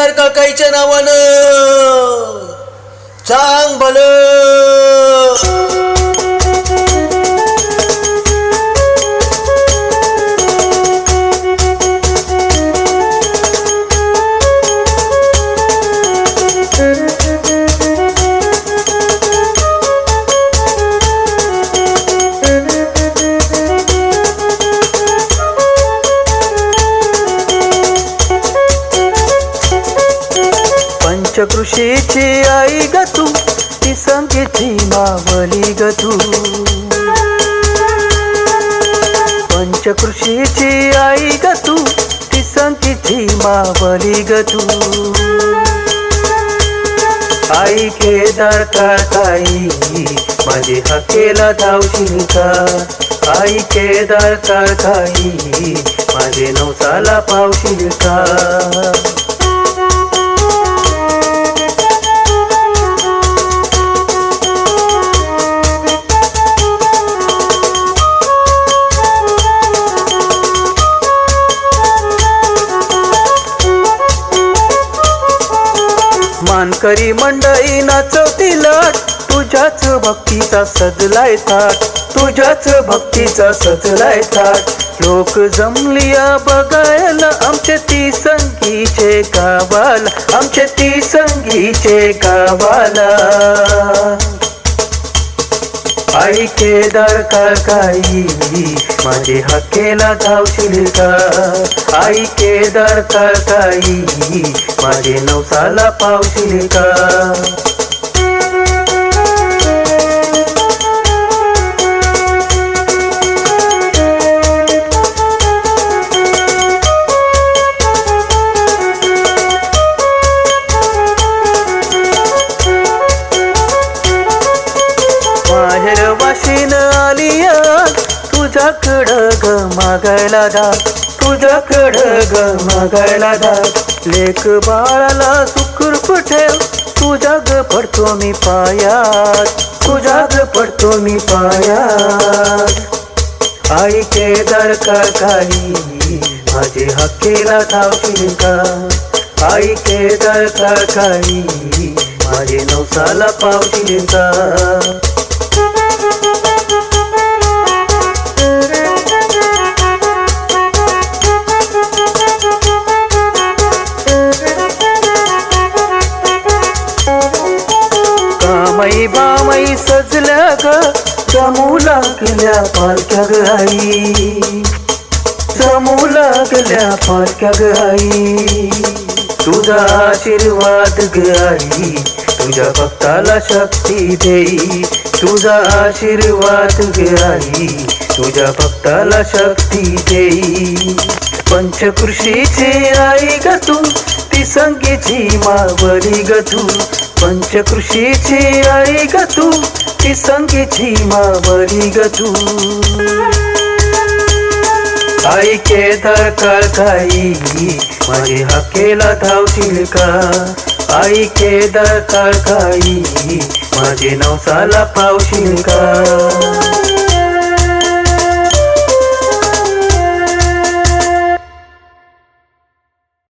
केदार काकाईच्या नावानं चांग भलं. पंचकृषीची आई ग तू, ती संगीची मावली ग तू. पंचकृषीची आई ग तू, ती संगीची मावली ग तू. आई केदार काकाई माझे हकेला धावशील का. आई केदार काकाई माझे नवसाला पावशील का. मानकरी मंडळी नाचवती लाट, तुझ्याच भक्तीचा सजलाय थाट. तुझ्याच भक्तीचा सजलाय थाट. लोक जमलिया बघायला आमचे ती संगीचे गावाला. आमचे ती संगीचे गावाला. आई केदार काकाई माझे हकेला धावशील का. आई केदार काकाई माझे नवसाला पावशील का. माहेर वाशीन आलिया तुझ्याकडं ग मागायला धाक. तुझ्याकडं ग मागायला धाक. लेक बाळाला सुखरूप ठेव, तुझ्या ग पडतो मी पायात. तुझ्या ग पडतो मी पायात. आई केदार काकाई माझे हकेला धावशील का. आई केदार काकाई माझे नवसाला पावशील का. कामई बामई सजल्या ग, जमू लागल्या पालक्या ग आई. जमू लागल्या पालक्या ग आई. तुझा आशीर्वाद ग आई, तुझ्या भक्ताला शक्ती देई. तुझा आशीर्वाद ग आई, तुझ्या भक्ताला शक्ती देई. पंचकृषीची आई ग तू, ती संगीची मावली ग तू. पंचकृषीची आई ग तू, ती संगीची मावली ग तू. आई केदार काकाई माझे हकेला धावशील का. आई केदार काकाई माझे नवसाला पावशील का.